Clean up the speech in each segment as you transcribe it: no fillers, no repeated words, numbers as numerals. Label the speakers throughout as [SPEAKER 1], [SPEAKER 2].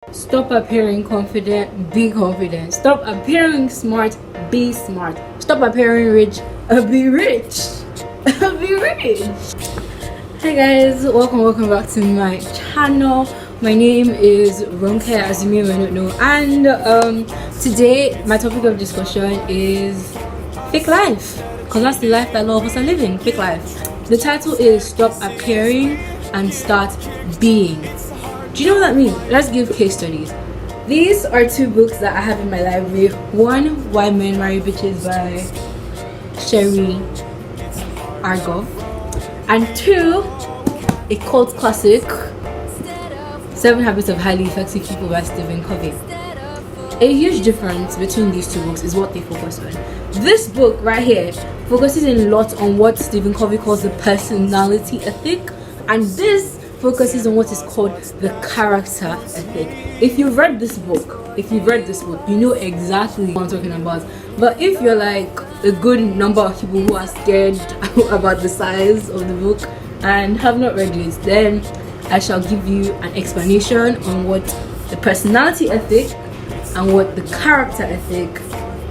[SPEAKER 1] Stop appearing confident, be confident. Stop appearing smart, be smart. Stop appearing rich, be rich. Be rich. Hi guys, welcome back to my channel. My name is Ronke, as you may or not know, and today my topic of discussion is fake life, because that's the life that a lot of us are living. Fake life. The title is Stop Appearing and Start Being. Do you know what that means? Let's give case studies. These are two books that I have in my library. One, Why Men Marry Bitches by Sherry Argov, and two, a cult classic, 7 Habits of Highly Effective People by Stephen Covey. A huge difference between these two books is what they focus on. This book right here focuses a lot on what Stephen Covey calls the personality ethic, and this focuses on what is called the character ethic. If you've read this book, you know exactly what I'm talking about. But if you're like a good number of people who are scared about the size of the book and have not read it, then I shall give you an explanation on what the personality ethic and what the character ethic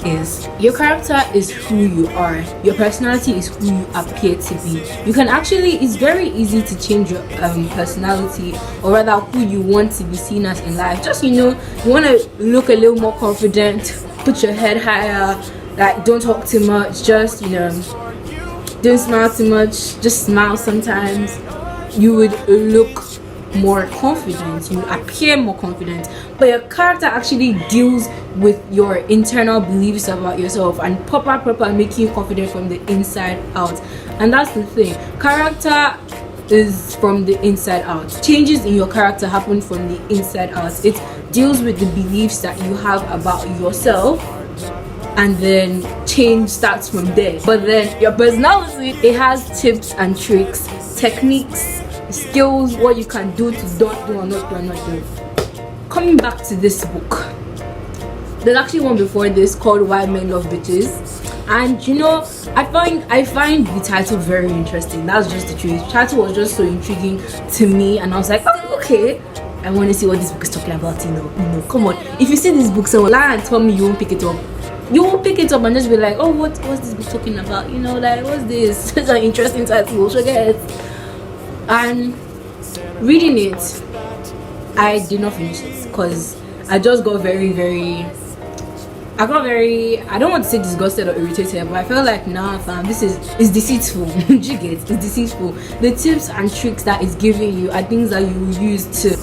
[SPEAKER 1] is. Your character is who you are. Your personality is who you appear to be. You can actually, it's very easy to change your personality, or rather who you want to be seen as in life. Just, you want to look a little more confident, put your head higher, like don't talk too much, just, don't smile too much, just smile sometimes. You would look more confident, you appear more confident, but your character actually deals with your internal beliefs about yourself and proper making you confident from the inside out. And that's the thing, character is from the inside out. Changes in your character happen from the inside out. It deals with the beliefs that you have about yourself, and then change starts from there. But then your personality, it has tips and tricks, techniques, skills, what you can do to don't do or not do. Coming back to this book, there's actually one before this called Why Men Love Bitches, and I find the title very interesting. That's just the truth. The title was just so intriguing to me, and I was like, oh, okay, I want to see what this book is talking about. Come on, if you see this book somewhere, lie and tell me you won't pick it up. You won't pick it up and just be like, oh, what's this book talking about? Like, what's this? It's an interesting title. So get it. And reading it, I did not finish it because I just got I don't want to say disgusted or irritated, but I felt like, nah fam, it's deceitful. You get, it's deceitful. The tips and tricks that it's giving you are things that you will use to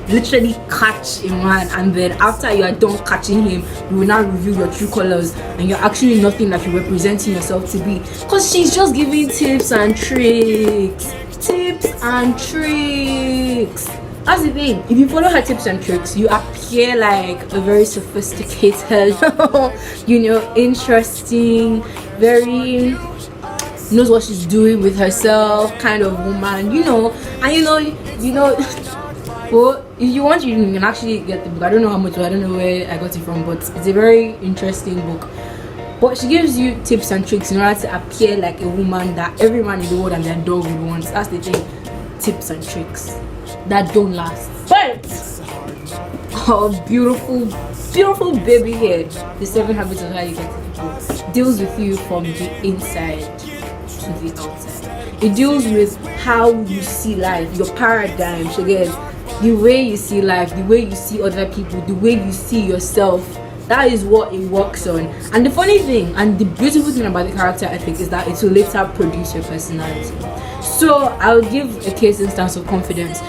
[SPEAKER 1] literally catch a man, and then after you are done catching him, you will now reveal your true colors, and you're actually nothing like you're representing yourself to be, because she's just giving tips and tricks. That's the thing. If you follow her tips and tricks, you appear like a very sophisticated, interesting, very knows what she's doing with herself kind of woman, well, if you want, you can actually get the book. I don't know how much, I don't know where I got it from, but it's a very interesting book. But she gives you tips and tricks in order to appear like a woman that every man in the world and their dog would want. That's the thing. Tips and tricks that don't last. But oh, beautiful baby here, the 7 Habits of Highly Effective People, deals with you from the inside to the outside. It deals with how you see life, your paradigm, the way you see life, the way you see other people, the way you see yourself. That is what it works on. And the funny thing and the beautiful thing about the character ethic is that it will later produce your personality. So I'll give a case instance of confidence.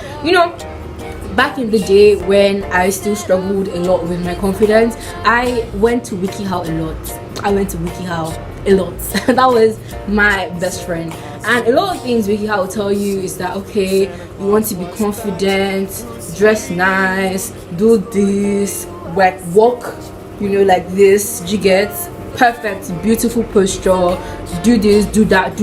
[SPEAKER 1] Back in the day when I still struggled a lot with my confidence, I went to WikiHow a lot. That was my best friend. And a lot of things WikiHow will tell you is that, okay, you want to be confident, dress nice, do this, walk, like this, you get perfect, beautiful posture, do this, do that,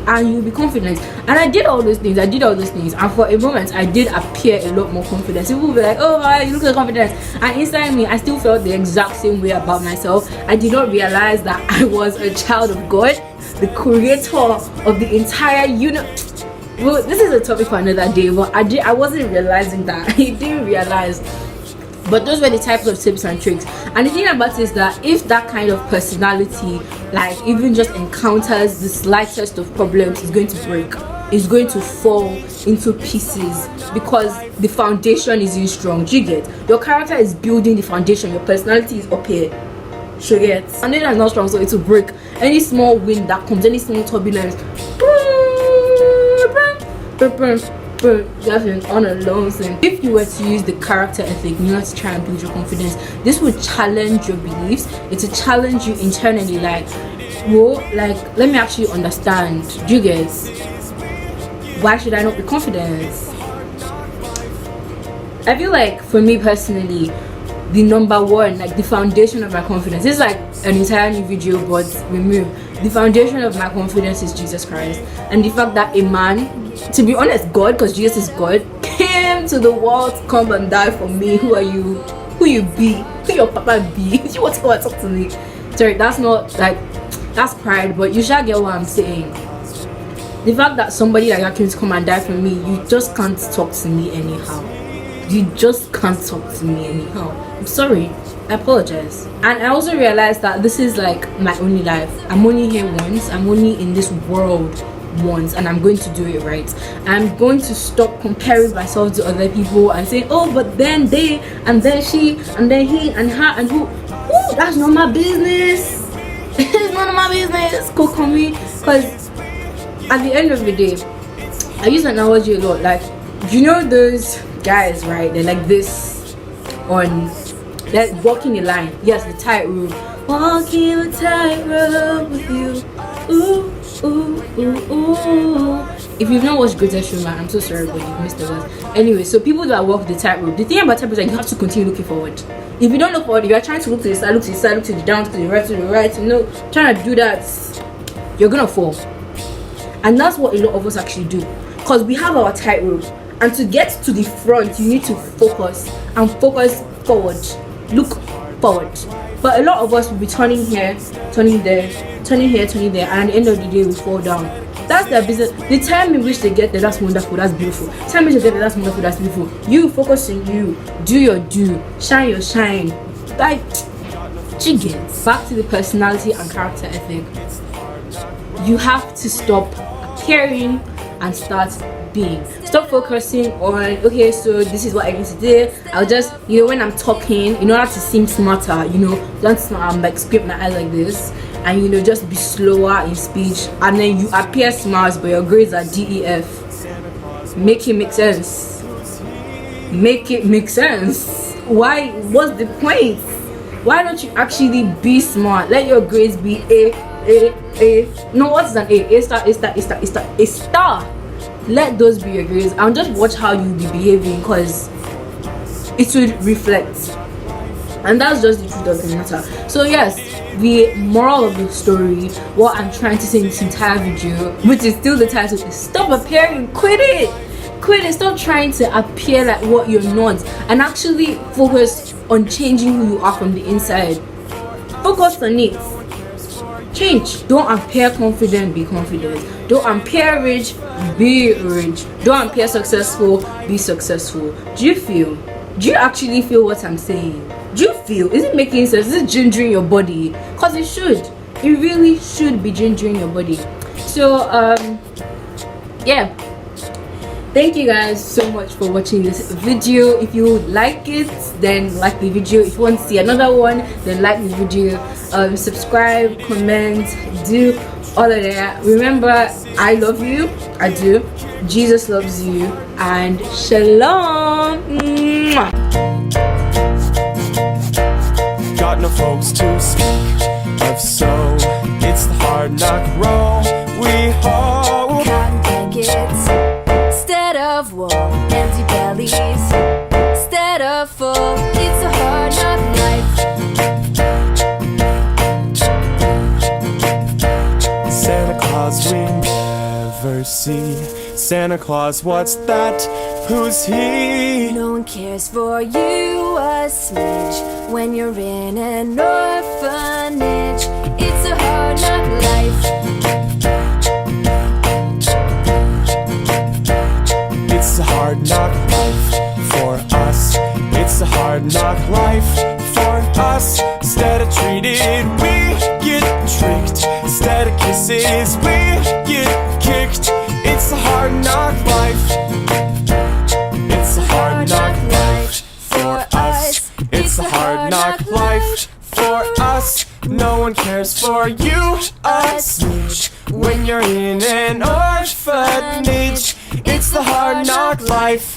[SPEAKER 1] and you'll be confident. And I did all those things, and for a moment I did appear a lot more confident. People will be like, oh wow, you look so confident, and inside me I still felt the exact same way about myself. I did not realize that I was a child of God, the creator of the entire universe. Well, this is a topic for another day, but I wasn't realizing that. I didn't realize. But those were the types of tips and tricks. And the thing about it is that if that kind of personality, like even just encounters the slightest of problems, is going to break. It's going to fall into pieces because the foundation isn't strong. Do you get? Your character is building the foundation. Your personality is up here. She gets. And then it's not strong, so it will break. Any small wind that comes, any small turbulence, that's on a long thing. If you were to use the character ethic in order to try and build your confidence, this would challenge your beliefs. It will challenge you internally, like, whoa, like, let me actually understand. Do you guys? Why should I not be confident? I feel like for me personally, the number one, like the foundation of my confidence, this is like an entire new video, but remove. The foundation of my confidence is Jesus Christ, and the fact that a man, to be honest, God, because Jesus is God, came to the world to come and die for me. Who are you? Who you be? Who your papa be? You want to come and talk to me? Sorry, that's not like, that's pride, but you shall get what I'm saying. The fact that somebody like that came to come and die for me, you just can't talk to me anyhow. You just can't talk to me anyhow. I'm sorry. I apologize. And I also realized that this is like my only life. I'm only here once. I'm only in this world once, and I'm going to do it right. I'm going to stop comparing myself to other people and saying, oh, but then they, and then she, and then he, and her, and who. Ooh, that's not my business. It's none of my business. Go call me. Because at the end of the day, I use an analogy a lot. Like, you know those guys, right? They're like this on, they're walking a line. Yes, the tightrope. Walking a tightrope with you. Ooh, ooh, ooh, ooh. If you've not watched Greatest Showman, I'm so sorry, but you've missed the words. Anyway, so people that walk the tightrope, the thing about tightrope is that you have to continue looking forward. If you don't look forward, you are trying to look to the side, look to the side, look to the down, to the right, you know, trying to do that, you're gonna fall. And that's what a lot of us actually do, because we have our tightrope, and to get to the front, you need to focus and focus forward, look forward. But a lot of us will be turning here, turning there, turning here, turning there, and at the end of the day, we fall down. That's their business. The time in which they get there, that's wonderful, that's beautiful. The time in which they get there, that's wonderful, that's beautiful. You focus on you, do your do, shine your shine. Like, chicken. Back to the personality and character ethic. You have to stop appearing and start being. Stop focusing on, okay, so this is what I need to do. I'll just, you know, when I'm talking, in order to seem smarter, you know, don't like scrape my eyes like this, and you know, just be slower in speech, and then you appear smart, but your grades are DEF. Make it make sense. Make it make sense. Why? What's the point? Why don't you actually be smart? Let your grades be A. No, what is an A? A star, A star, A star, A star, A star. Let those be your grades, and just watch how you'll be behaving, because it will reflect. And that's just the truth of the matter. So yes, the moral of the story, what I'm trying to say in this entire video, which is still the title, is stop appearing. Quit it. Stop trying to appear like what you're not, and actually focus on changing who you are from the inside. Focus on it. Change. Don't appear confident, be confident. Don't appear rich, be rich. Don't appear successful, be successful. Do you actually feel what I'm saying? Do you feel? Is it making sense? Is it gingering your body? Because it should. It really should be gingering your body. So yeah, thank you guys so much for watching this video. If you like it, then like the video. If you want to see another one, then like the video. Subscribe, comment, do all of that. Remember, I love you. I do. Jesus loves you, and shalom. Mwah.
[SPEAKER 2] Got no folks to speak of, so it's the hard knock roll we hold.
[SPEAKER 3] Cotton blankets instead of wool, empty bellies instead of full. It's a hard knock life.
[SPEAKER 2] Santa Claus we never see. Santa Claus, what's that? Who's he?
[SPEAKER 3] No one cares for you a smidge when you're in an orphanage. It's a hard knock life.
[SPEAKER 2] hard knock life for us. Instead of treated, we get tricked. Instead of kisses, we get kicked. It's a hard knock life. It's a hard knock life for us. It's a hard knock life for us. No one cares for you, a snitch. When you're in an orphanage, it's the hard knock life.